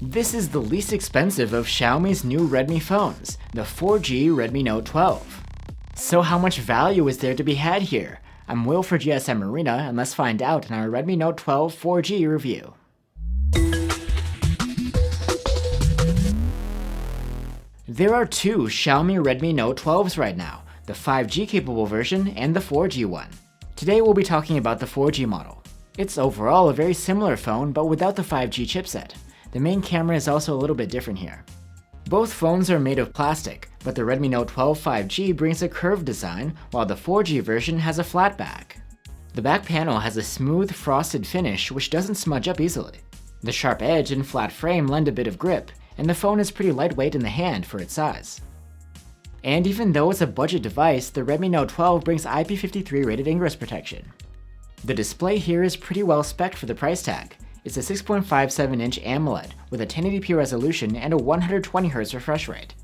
This is the least expensive of Xiaomi's new Redmi phones, the 4G Redmi Note 12. So how much value is there to be had here? I'm Will for GSM Arena, and let's find out in our Redmi Note 12 4G review. There are two Xiaomi Redmi Note 12s right now, the 5G capable version and the 4G one. Today we'll be talking about the 4G model. It's overall a very similar phone, but without the 5G chipset. The main camera is also a little bit different here. Both phones are made of plastic, but the Redmi Note 12 5G brings a curved design, while the 4G version has a flat back. The back panel has a smooth, frosted finish which doesn't smudge up easily. The sharp edge and flat frame lend a bit of grip, and the phone is pretty lightweight in the hand for its size. And even though it's a budget device, the Redmi Note 12 brings IP53 rated ingress protection. The display here is pretty well spec'd for the price tag. It's a 6.57-inch AMOLED with a 1080p resolution and a 120Hz refresh rate.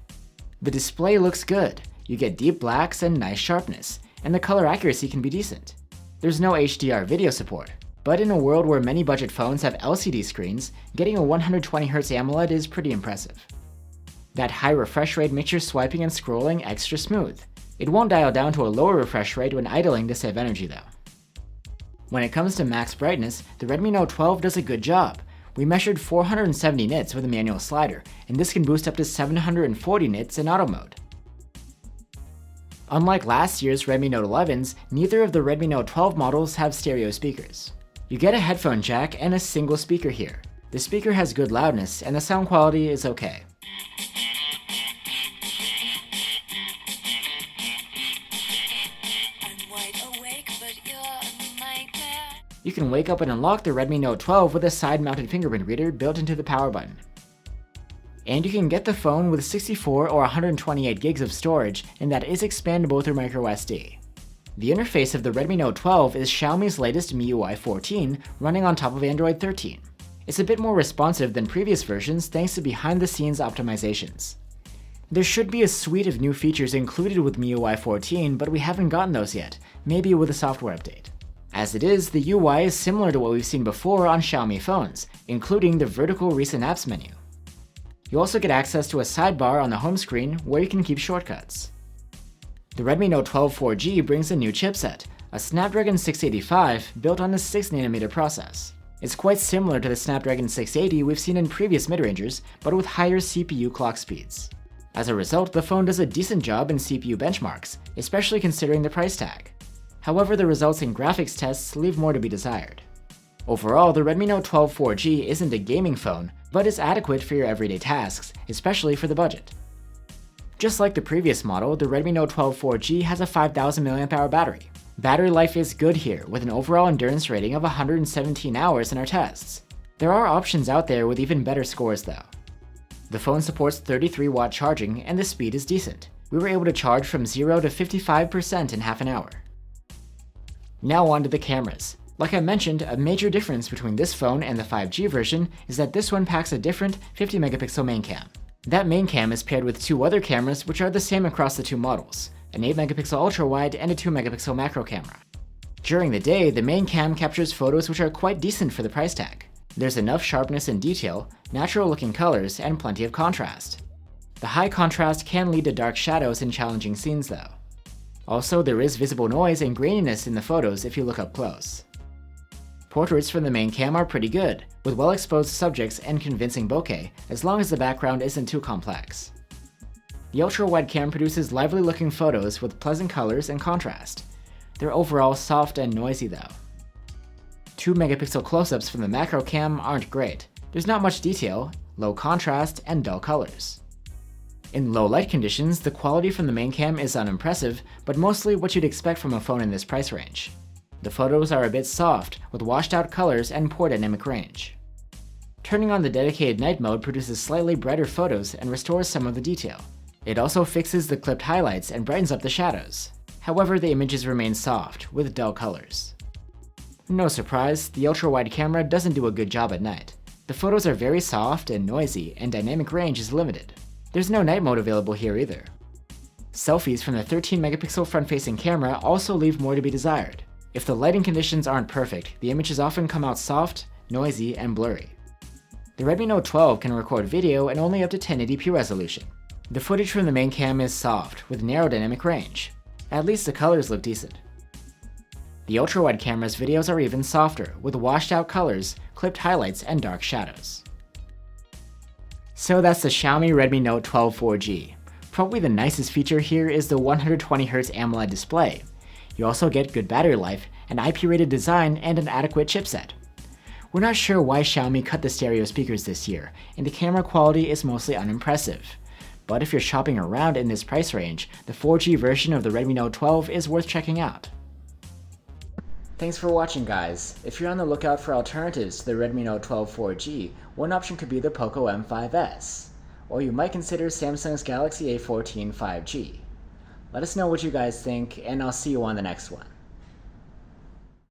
The display looks good. You get deep blacks and nice sharpness, and the color accuracy can be decent. There's no HDR video support, but in a world where many budget phones have LCD screens, getting a 120Hz AMOLED is pretty impressive. That high refresh rate makes your swiping and scrolling extra smooth. It won't dial down to a lower refresh rate when idling to save energy though. When it comes to max brightness, the Redmi Note 12 does a good job. We measured 470 nits with a manual slider, and this can boost up to 740 nits in auto mode. Unlike last year's Redmi Note 11s, neither of the Redmi Note 12 models have stereo speakers. You get a headphone jack and a single speaker here. The speaker has good loudness, and the sound quality is okay. You can wake up and unlock the Redmi Note 12 with a side-mounted fingerprint reader built into the power button. And you can get the phone with 64 or 128 gigs of storage, and that is expandable through microSD. The interface of the Redmi Note 12 is Xiaomi's latest MIUI 14 running on top of Android 13. It's a bit more responsive than previous versions thanks to behind-the-scenes optimizations. There should be a suite of new features included with MIUI 14, but we haven't gotten those yet, maybe with a software update. As it is, the UI is similar to what we've seen before on Xiaomi phones, including the vertical recent apps menu. You also get access to a sidebar on the home screen where you can keep shortcuts. The Redmi Note 12 4G brings a new chipset, a Snapdragon 685 built on a 6nm process. It's quite similar to the Snapdragon 680 we've seen in previous mid-rangers, but with higher CPU clock speeds. As a result, the phone does a decent job in CPU benchmarks, especially considering the price tag. However, the results in graphics tests leave more to be desired. Overall, the Redmi Note 12 4G isn't a gaming phone, but is adequate for your everyday tasks, especially for the budget. Just like the previous model, the Redmi Note 12 4G has a 5000 mAh battery. Battery life is good here, with an overall endurance rating of 117 hours in our tests. There are options out there with even better scores though. The phone supports 33-watt charging, and the speed is decent. We were able to charge from 0 to 55% in half an hour. Now on to the cameras. Like I mentioned, a major difference between this phone and the 5G version is that this one packs a different 50-megapixel main cam. That main cam is paired with two other cameras which are the same across the two models, an 8-megapixel ultra-wide and a 2-megapixel macro camera. During the day, the main cam captures photos which are quite decent for the price tag. There's enough sharpness and detail, natural-looking colors, and plenty of contrast. The high contrast can lead to dark shadows in challenging scenes though. Also, there is visible noise and graininess in the photos if you look up close. Portraits from the main cam are pretty good, with well-exposed subjects and convincing bokeh, as long as the background isn't too complex. The ultra-wide cam produces lively-looking photos with pleasant colors and contrast. They're overall soft and noisy though. 2-megapixel close-ups from the macro cam aren't great. There's not much detail, low contrast, and dull colors. In low light conditions, the quality from the main cam is unimpressive, but mostly what you'd expect from a phone in this price range. The photos are a bit soft, with washed out colors and poor dynamic range. Turning on the dedicated night mode produces slightly brighter photos and restores some of the detail. It also fixes the clipped highlights and brightens up the shadows. However, the images remain soft, with dull colors. No surprise, the ultra-wide camera doesn't do a good job at night. The photos are very soft and noisy, and dynamic range is limited. There's no night mode available here either. Selfies from the 13-megapixel front-facing camera also leave more to be desired. If the lighting conditions aren't perfect, the images often come out soft, noisy, and blurry. The Redmi Note 12 can record video at only up to 1080p resolution. The footage from the main cam is soft, with narrow dynamic range. At least the colors look decent. The ultra-wide camera's videos are even softer, with washed out colors, clipped highlights, and dark shadows. So that's the Xiaomi Redmi Note 12 4G. Probably the nicest feature here is the 120Hz AMOLED display. You also get good battery life, an IP-rated design, and an adequate chipset. We're not sure why Xiaomi cut the stereo speakers this year, and the camera quality is mostly unimpressive. But if you're shopping around in this price range, the 4G version of the Redmi Note 12 is worth checking out. Thanks for watching, guys. If you're on the lookout for alternatives to the Redmi Note 12 4G, one option could be the Poco M5s, or you might consider Samsung's Galaxy A14 5G. Let us know what you guys think, and I'll see you on the next one.